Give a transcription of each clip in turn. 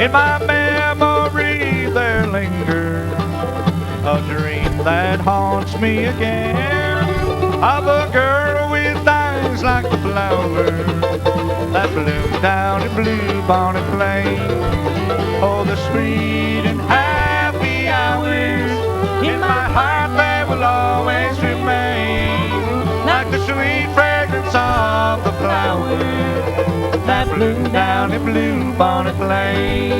In my memory there lingers a dream that haunts me again, of a girl with eyes like the flowers that bloom down in Bluebonnet Lane. Oh, the sweet and happy hours in my heart, they will always remain, like the sweet fragrance of the flowers that bloom down in Bluebonnet Lane.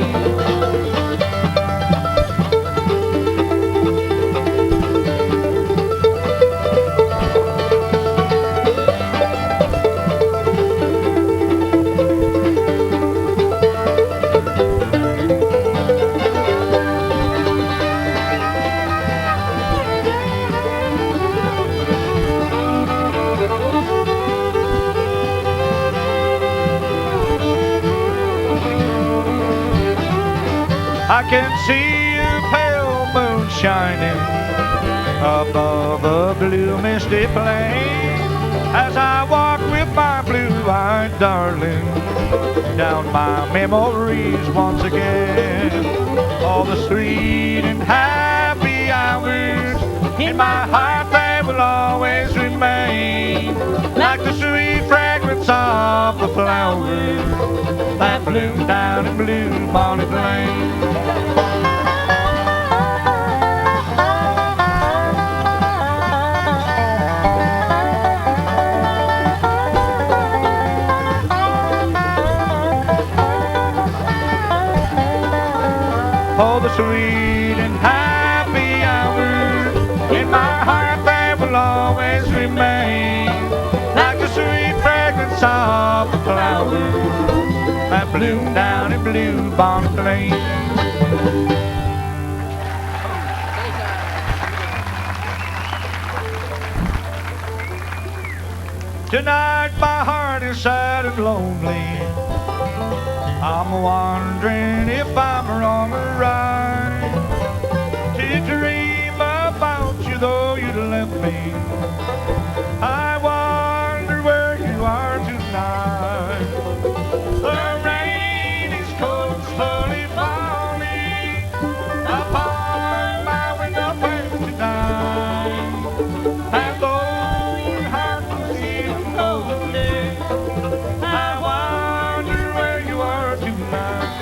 I can see a pale moon shining above a blue misty plain, as I walk with my blue-eyed darling down my memories once again. All the sweet and happy hours in my heart, they will always remain, like the sweet fragrance of the flowers that bloom down in Bluebonnet Lane. Oh, the sweet and happy hours in my heart, they will always remain, like the sweet fragrance of the flowers that bloom down in Bluebonnet Lane. Tonight my heart is sad and lonely. I'm wondering if I'm wrong or right to dream about you, though you left me. I wonder where you are tonight. The rain is cold, slowly falling upon my window pane tonight. And though your heart was even lonely, I wonder where you are tonight.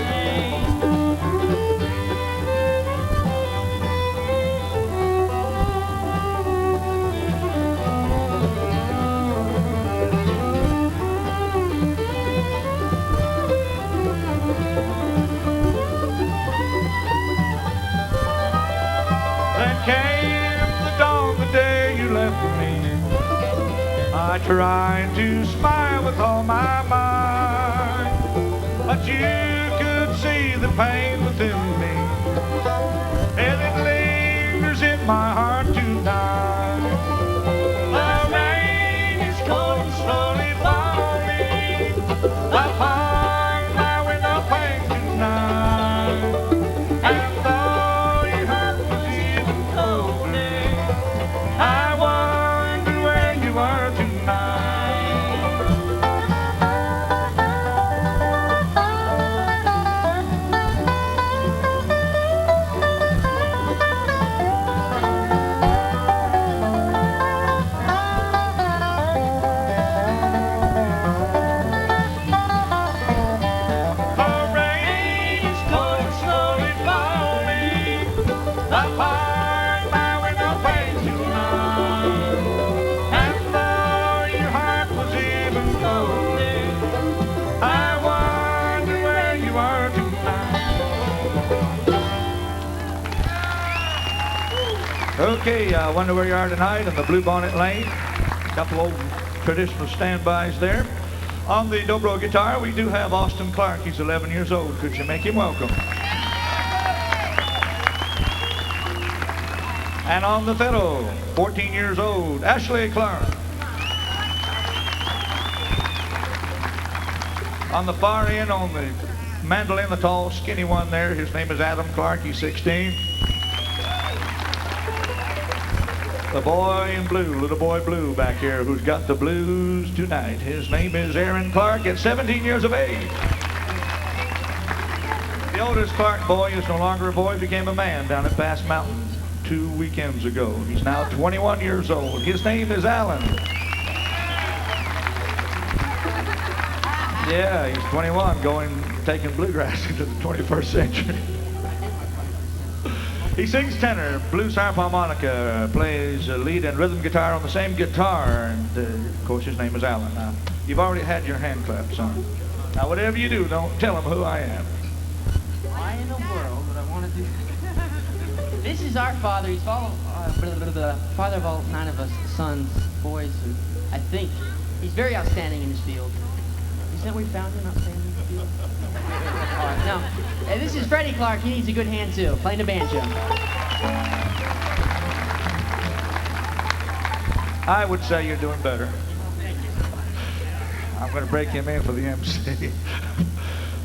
Then came the dawn, the day you left me. I tried to smile with all my might, but you could see the pain within me, and it lingers in my heart tonight. The rain is cold and slowly falling upon my window pane tonight, and though your heart was even colder, I wonder where you are tonight. Okay, I wonder where you are tonight in the Bluebonnet Lane. A couple old traditional standbys there. On the dobro guitar, we do have Austin Clark. He's 11 years old. Could you make him welcome? And on the fiddle, 14 years old, Ashley Clark. On the far end, on the mandolin, the tall, skinny one there, his name is Adam Clark. He's 16. The boy in blue, little boy blue back here, who's got the blues tonight. His name is Aaron Clark at 17 years of age. The oldest Clark boy is no longer a boy, became a man down at Bass Mountain 2 weekends ago. He's now 21 years old. His name is Alan. Yeah, he's 21, taking bluegrass into the 21st century. He sings tenor, blues harmonica, plays lead and rhythm guitar on the same guitar, and of course his name is Alan. Now, you've already had your hand clapped, son. Now, whatever you do, don't tell him who I am. Why in the world would I want to do that? This is our father. He's the father of all 9 of us sons, boys, who I think he's very outstanding in his field. Isn't that where we found him, outstanding in his field? All right, now, this is Freddie Clark. He needs a good hand, too, playing the banjo. I would say you're doing better. I'm going to break him in for the MC.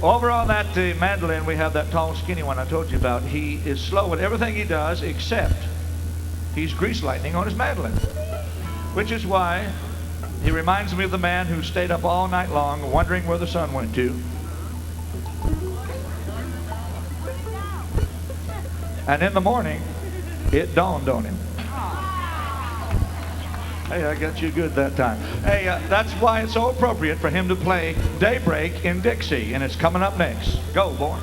Over on that mandolin, we have that tall, skinny one I told you about. He is slow at everything he does, except he's grease lightning on his mandolin, which is why he reminds me of the man who stayed up all night long wondering where the sun went to. And in the morning, it dawned on him. Hey, I got you good that time. Hey, that's why it's so appropriate for him to play Daybreak in Dixie, and it's coming up next. Go, boy.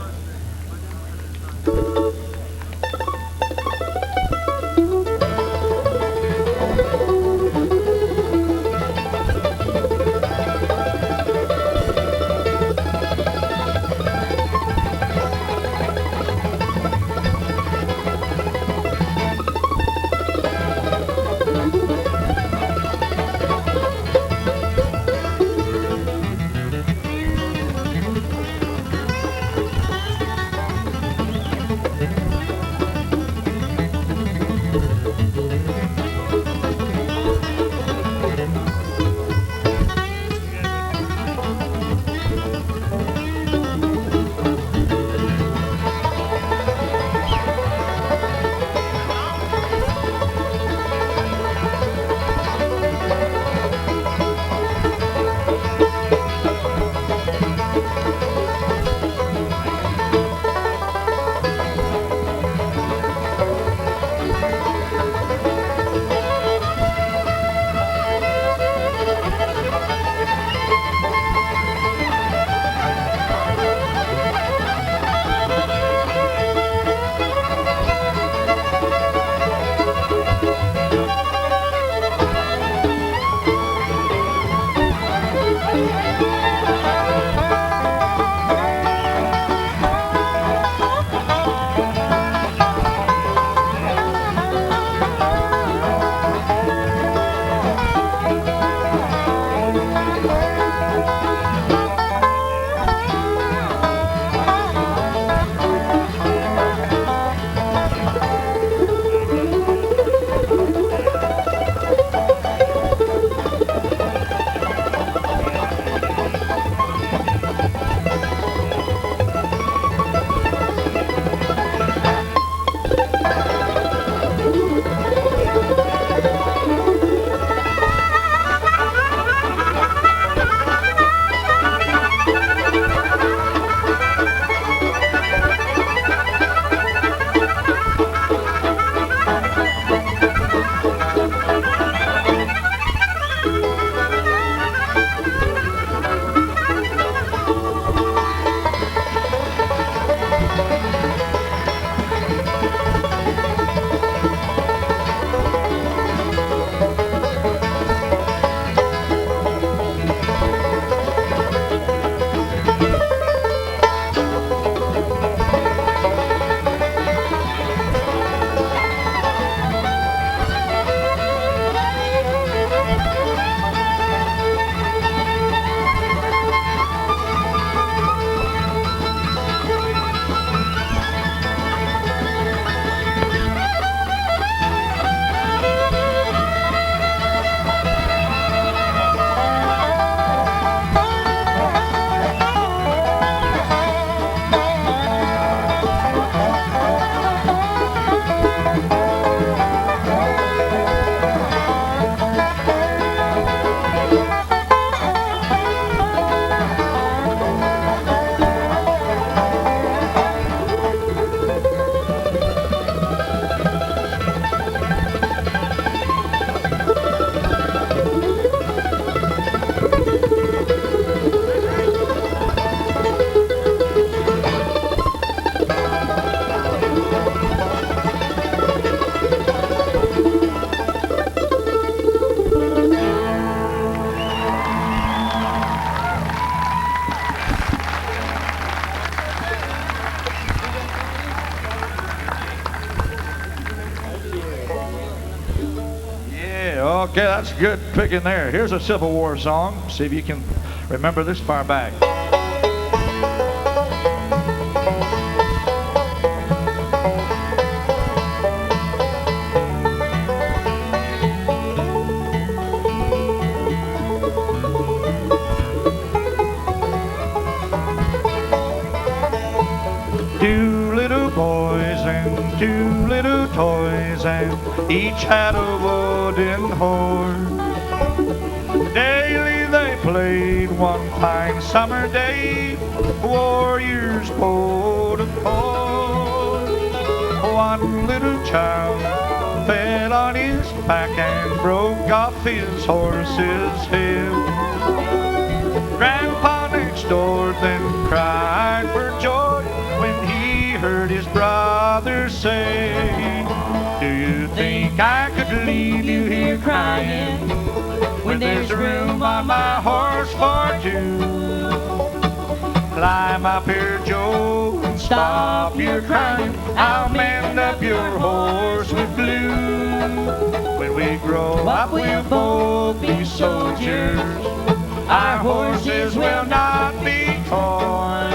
Okay, that's a good pick in there. Here's a Civil War song. See if you can remember this far back. Two little boys and two little toys, and each had a wooden horse. Daily they played one fine summer day, warriors pulled a pole. One little child fell on his back and broke off his horse's head. Grandpa next door then cried for joy when he heard his brother say, "Do you think I could leave you here crying when there's room on my horse for two? Climb up here, Joe, and stop your crying. I'll mend up your horse with glue. When we grow up, we'll both be soldiers. Our horses will not be toys.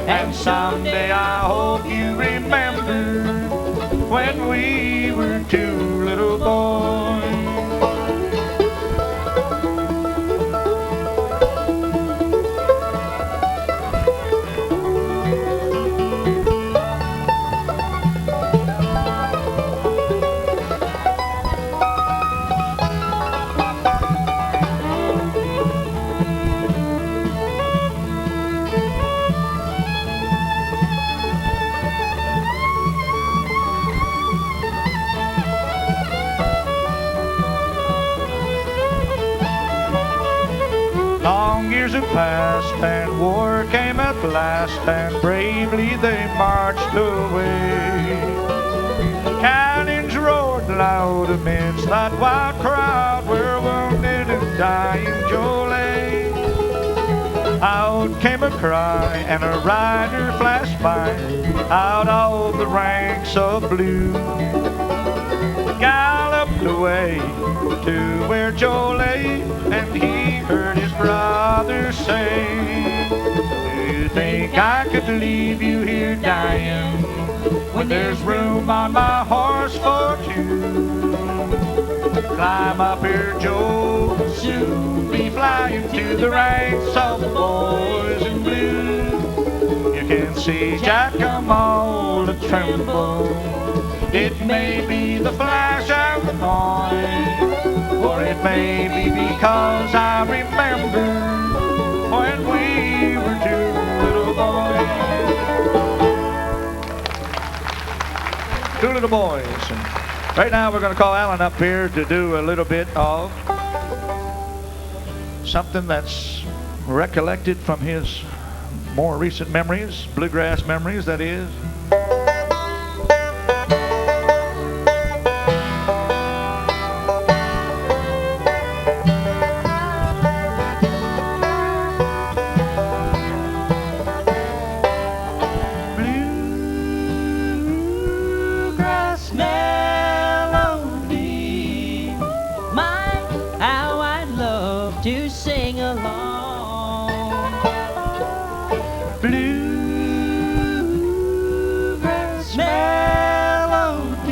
And someday I hope you remember when we were two little boys." Long years have passed and war came at last, and bravely they marched away. Cannons roared loud amidst that wild crowd where wounded and dying Joe lay. Out came a cry and a rider flashed by out of the ranks of blue. Galloped away to where Joe lay, and he heard his brother say, "Do you think I could leave you here dying when there's room on my horse for two? Climb up here, Joe, soon be flying to the ranks of the boys in blue. You can see Jack come all a tremble. It may be the flash of the noise, or it may be because I remember when we were two little boys." Two little boys. And right now we're going to call Alan up here to do a little bit of something that's recollected from his more recent memories, bluegrass memories, that is. To sing along. Bluegrass melody,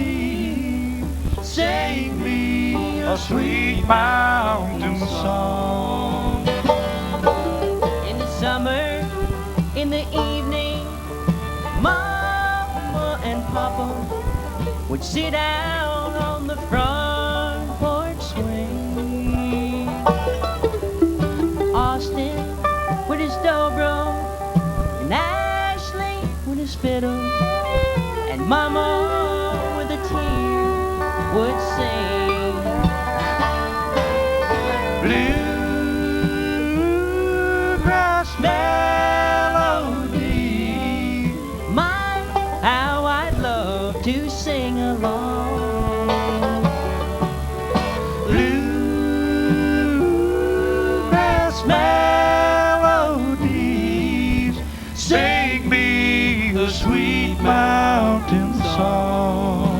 sing me a sweet mountain song. In the summer, in the evening, Mama and Papa would sit down on the front porch swing. Austin with his dobro, and Ashley with his fiddle, and Mama with a tear would sing. Bluegrass melody, my, how I'd love to sing along. Melodies, sing me a sweet mountain song.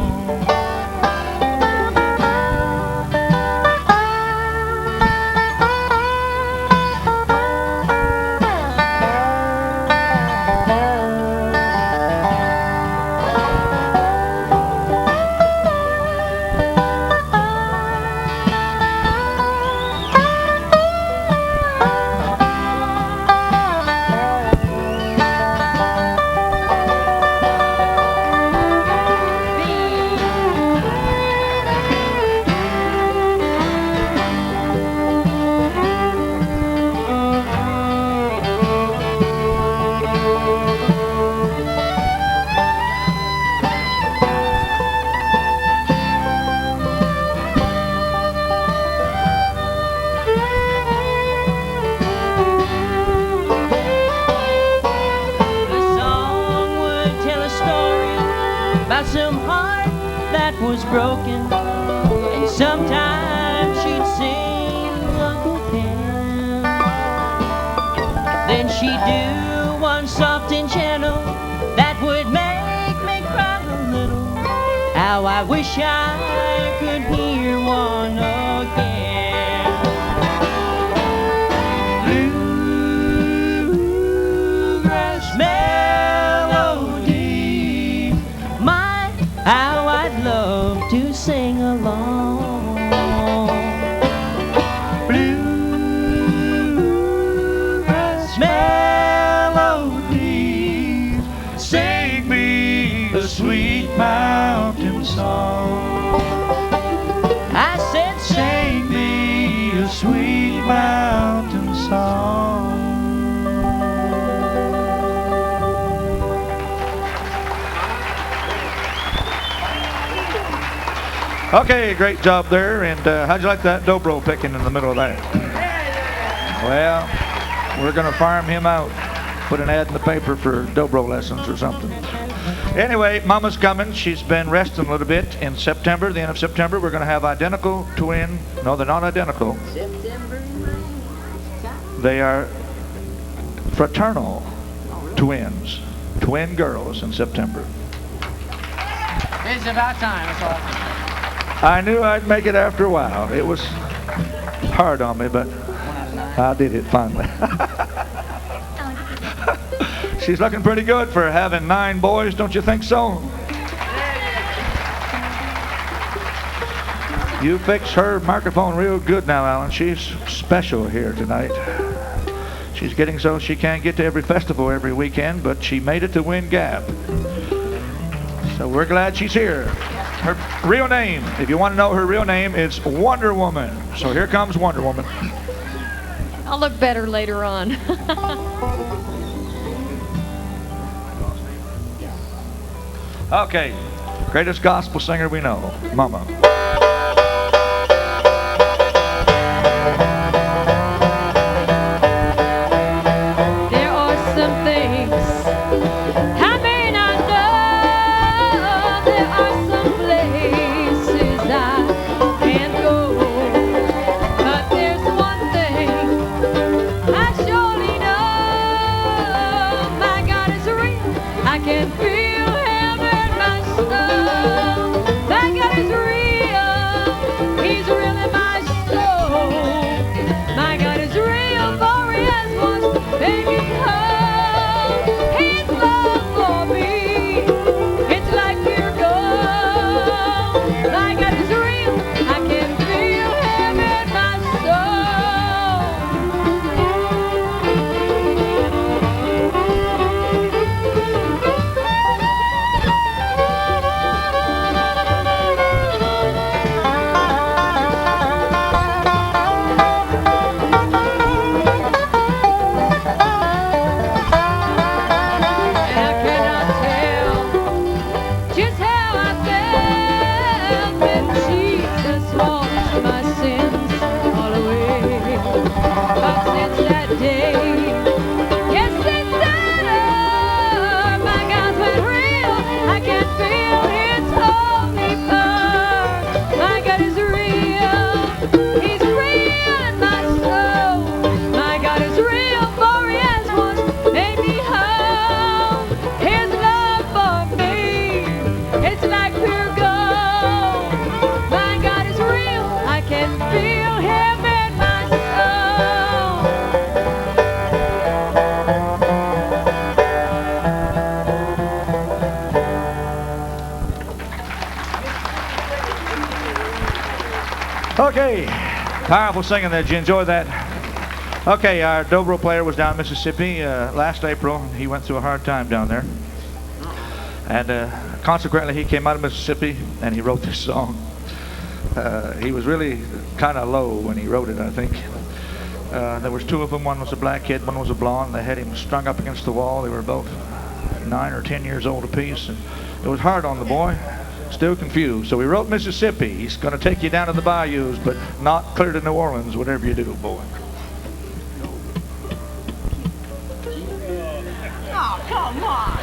lonesome heart that was broken. And sometimes she'd sing Uncle Pen. Then she'd do one soft and gentle that would make me cry a little. How I wish I could hear one again. Bluegrass melody, my, how I'd love to sing along. Bluegrass melody, sing me a sweet mountain song. I said, sing me a sweet mountain song. Okay, great job there. And how'd you like that dobro picking in the middle of that? Well, we're going to farm him out. Put an ad in the paper for dobro lessons or something. Anyway, Mama's coming. She's been resting a little bit. In September, the end of September, we're going to have identical twin. No, they're not identical. They are fraternal twins. Twin girls in September. It's about time. That's all. I knew I'd make it after a while. It was hard on me, but I did it finally. She's looking pretty good for having 9 boys, don't you think so? You fix her microphone real good now, Alan. She's special here tonight. She's getting so she can't get to every festival every weekend, but she made it to Wind Gap. So we're glad she's here. Her real name, if you want to know her real name, is Wonder Woman. So here comes Wonder Woman. I'll look better later on. Okay, greatest gospel singer we know, Mama. There are some things I may not know. There are some places I can't go. But there's one thing I surely know. My God is real. I can feel Him in my soul. My God is real. He's real in my soul. My God is real, for He has once made me whole. His love for me, it's like pure gold. My God is real. I can feel Him in my And I cannot tell just how I felt when Jesus washed my sins all away. But since that day, yes, since that hour, my God's been real. I can feel His holy power. My God is real. He's real in my soul. My God is real, for He has once made me whole. His love for me, it's like pure gold. My God is real. I can feel Him in my soul. Okay, powerful singing there. Did you enjoy that? Okay, our dobro player was down in Mississippi last April. He went through a hard time down there. And consequently, he came out of Mississippi and he wrote this song. He was really kind of low when he wrote it, I think. There was 2 of them. One was a black kid, one was a blonde. They had him strung up against the wall. They were both 9 or 10 years old apiece. And it was hard on the boy. Still confused. So he wrote Mississippi. He's going to take you down to the bayous, but not clear to New Orleans, whatever you do, boy. Oh, come on.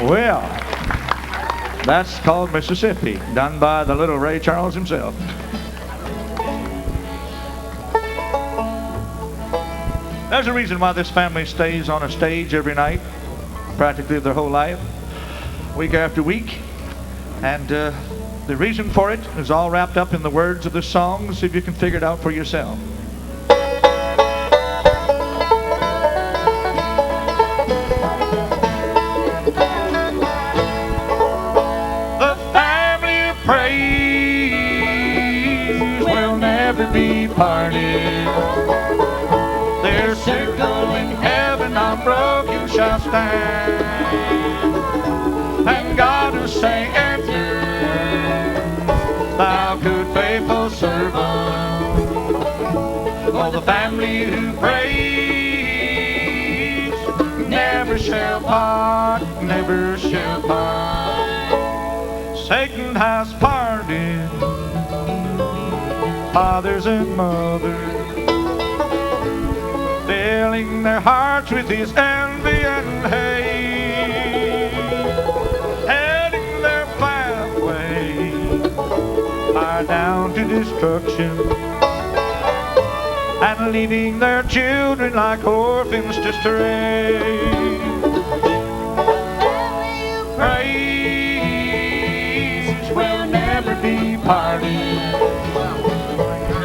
Well, that's called Mississippi, done by the little Ray Charles himself. There's a reason why this family stays on a stage every night, practically their whole life, week after week. And the reason for it is all wrapped up in the words of the song. See if you can figure it out for yourself. The family of praise will never be parted. Their circle in heaven unbroken shall stand, and God will say, enter, thou good faithful servant. For the family who prays never shall part, never shall part. Satan has parted fathers and mothers, filling their hearts with his envy and hate, heading their pathway far down to destruction, and leaving their children like orphans to stray. Praise will never be parted.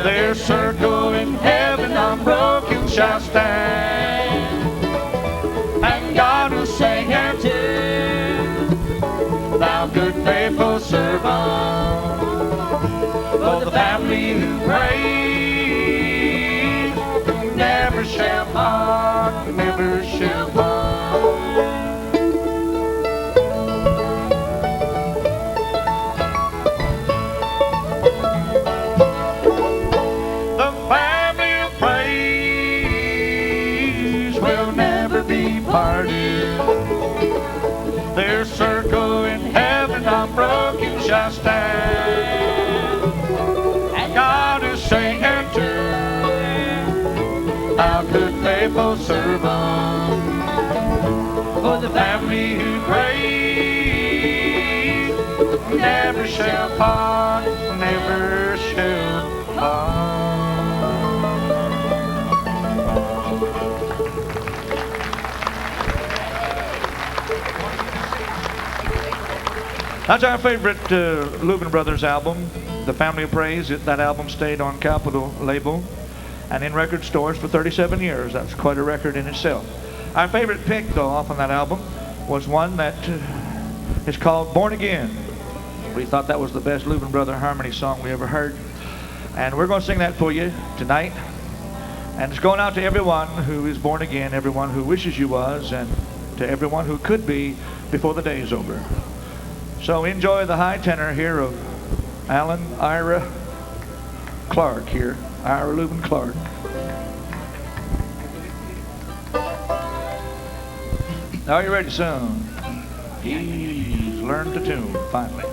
Their circle in heaven unbroken shall stand, and God will say, enter, thou good faithful servant. For the family who prays never shall part, never shall part. The family of praise will never be parted. Their circle in heaven unbroken shall stand, and God is saying, enter, thou good faithful servant. For the family who prays never shall part, never shall part. That's our favorite Louvin Brothers album, The Family of Praise. That album stayed on Capitol label and in record stores for 37 years. That's quite a record in itself. Our favorite pick, though, off on that album was one that is called Born Again. We thought that was the best Louvin Brother harmony song we ever heard. And we're going to sing that for you tonight. And it's going out to everyone who is born again, everyone who wishes you was, and to everyone who could be before the day is over. So enjoy the high tenor here of Alan Ira Clark here, Ira Louvin Clark. Are you ready, son? He's learned the tune, finally.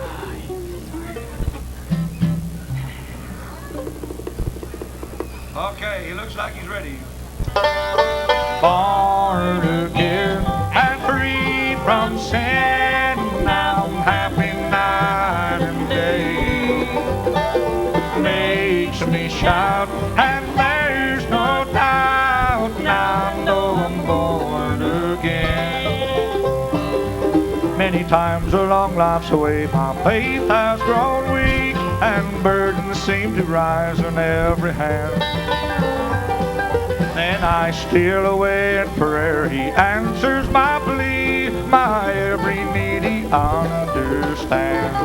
Okay, he looks like he's ready. Born again and free from sin, now I'm happy night and day. Makes me shout, and there's no doubt, now I know I'm born again. Many times along life's way, my faith has grown weak, and burdens seem to rise on every hand. Then I steal away in prayer, he answers my plea, my every need he understands.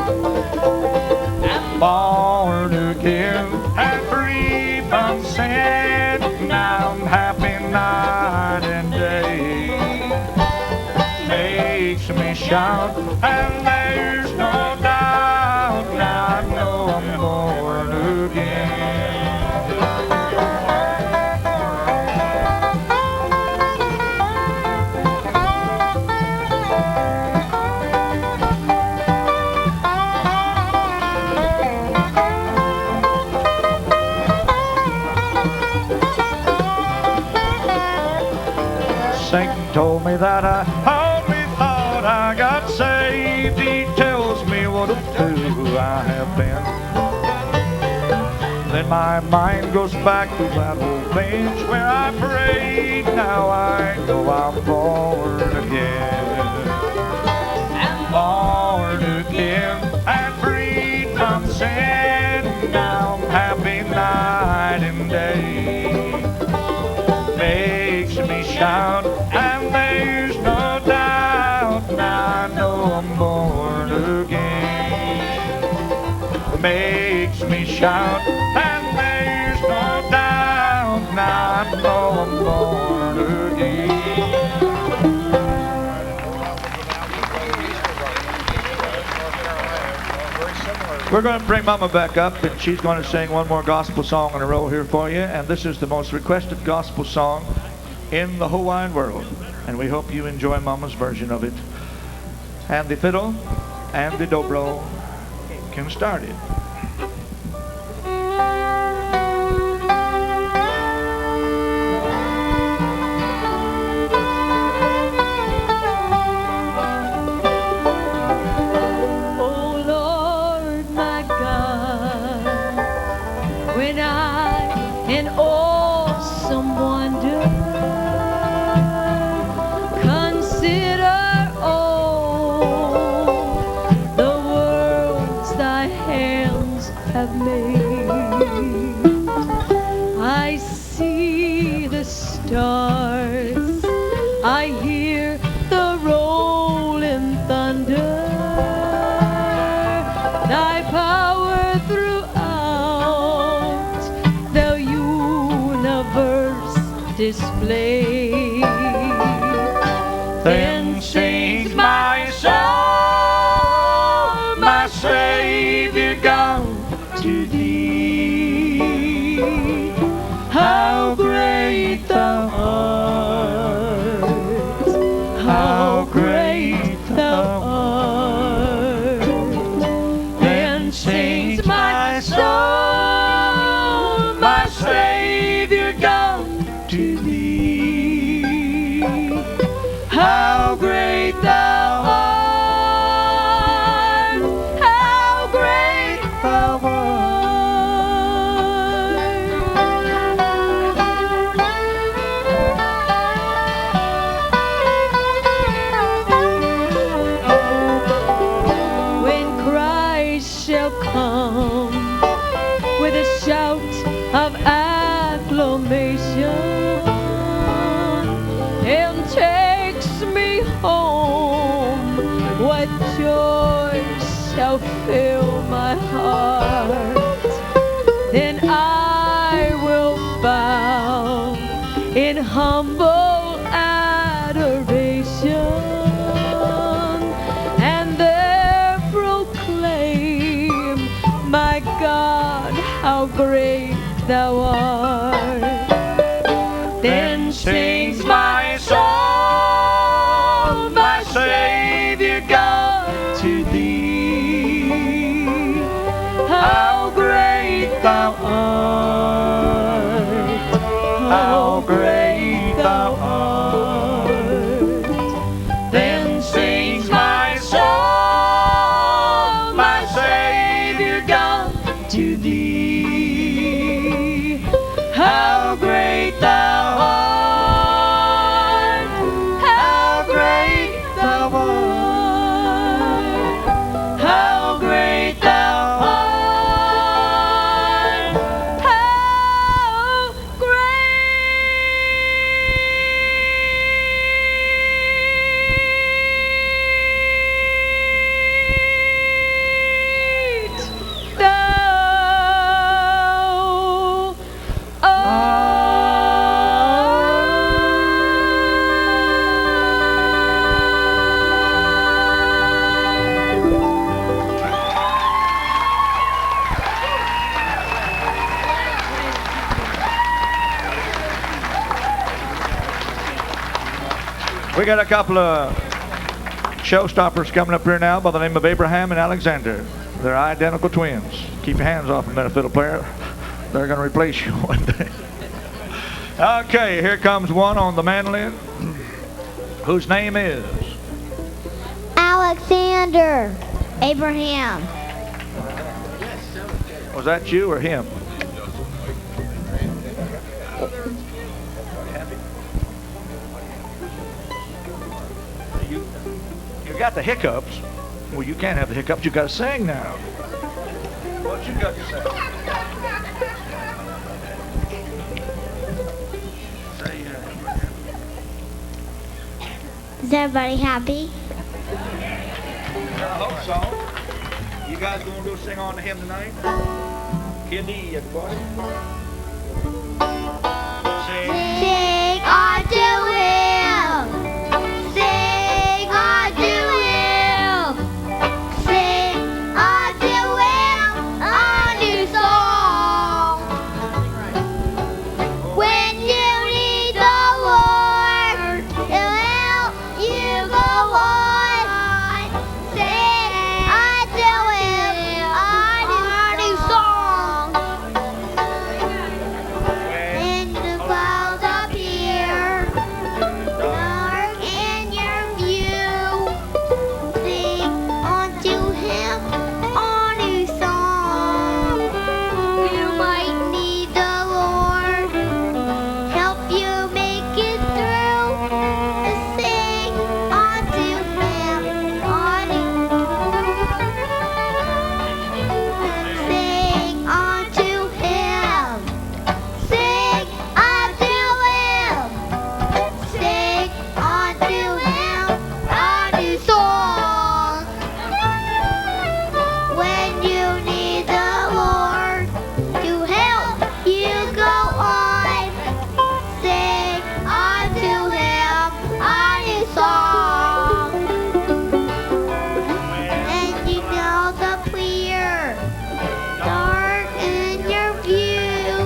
I'm born again and free from sin, now I'm happy night and day. Makes me shout, and there's no doubt, now I know I'm born again. Satan told me that I only thought thought I got saved, he tells me what a fool I have been. Then my mind goes back to that old bench where I prayed. Now I know I'm born again. I'm born again and freed from sin. Now I'm happy night and day. Makes me shout, and there's no doubt. Now I know I'm born again. Makes me shout, and there's no doubt. Now I know I'm born again. We're going to bring Mama back up, and she's going to sing one more gospel song in a row here for you. And this is the most requested gospel song in the whole wide world. And we hope you enjoy Mama's version of it. And the fiddle and the dobro can start it. I see the stars, I hear the rolling thunder, thy power throughout the universe display. Then sings my soul, my Savior gone to thee. How great thou art, how great thou art. Then sings my soul, my Savior gone to thee. How great thou art, how great thou art. With a shout of acclamation and takes me home, what joy shall fill my heart. Then I will bow in humble adoration and there proclaim, my God, how great thou art. Then sings my soul, my Savior God to thee. How great thou art, how great thou art. Then sings my soul, my Savior God to thee. How great thou art, how great thou art, how great thou art, How great thou We got a couple of showstoppers coming up here now by the name of Abraham and Alexander. They're identical twins. Keep your hands off them, there, fiddle player. They're going to replace you one day. Okay, here comes one on the mandolin, whose name is Alexander. Abraham. Was that you or him? You got the hiccups. Well, you can't have the hiccups. You got to sing now. What you got to say? Is everybody happy? I hope so. You guys going to go sing on to him tonight? Kitty, everybody. Sing. Sing unto him. Sing unto him. Sing unto him a new song. When you need the Lord to help you go on, sing unto him a new song. When the clouds appear dark in your view, sing unto him a new song. You might need the Lord help you make it through. Sing unto him a new sing unto him. Sing unto him. Sing unto him a new song. When you need the Lord to help you go on, sing unto him a new song. And you know the clear dark in your view,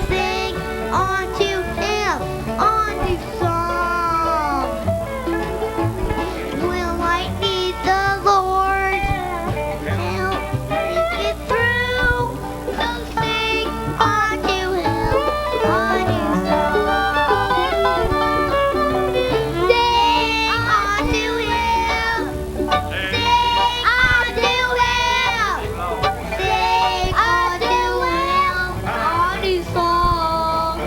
sing unto him a new song. Will I need the Lord help make it through? So sing unto him a new song. Sing unto him. Sing unto him. Sing unto him a new song.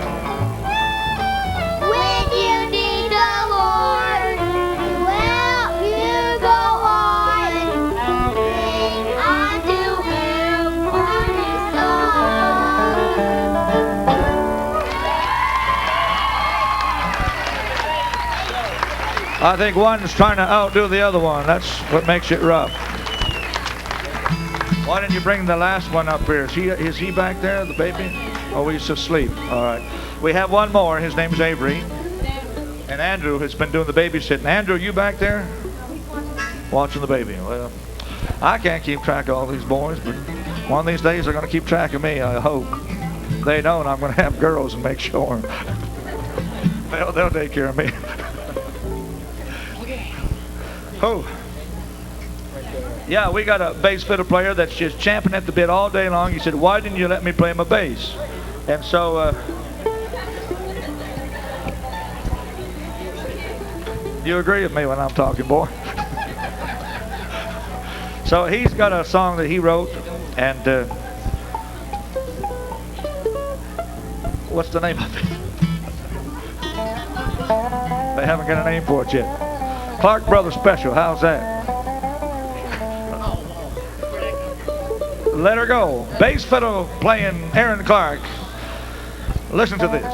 When you need the Lord to help you go on, sing unto him a new I think one's trying to outdo the other one. That's what makes it rough. Why didn't you bring the last one up here? Is he back there, the baby? Oh, he's asleep. All right. We have one more. His name's Avery. And Andrew has been doing the babysitting. Andrew, you back there? Watching the baby. Well, I can't keep track of all these boys, but one of these days they're going to keep track of me, I hope. They don't. I'm going to have girls and make sure. They'll take care of me. Oh. Yeah, we got a bass fiddle player that's just champing at the bit all day long. He said, why didn't you let me play my bass? And so, you agree with me when I'm talking, boy? So he's got a song that he wrote, and what's the name of it? They haven't got a name for it yet. Clark Brothers Special, how's that? Let her go. Bass fiddle playing Aaron Clark. Listen to this.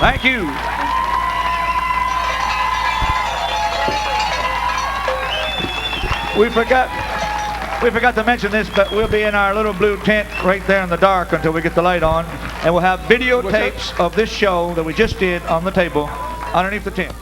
Thank you. We forgot to mention this, but we'll be in our little blue tent right there in the dark until we get the light on. And we'll have videotapes of this show that we just did on the table underneath the tent.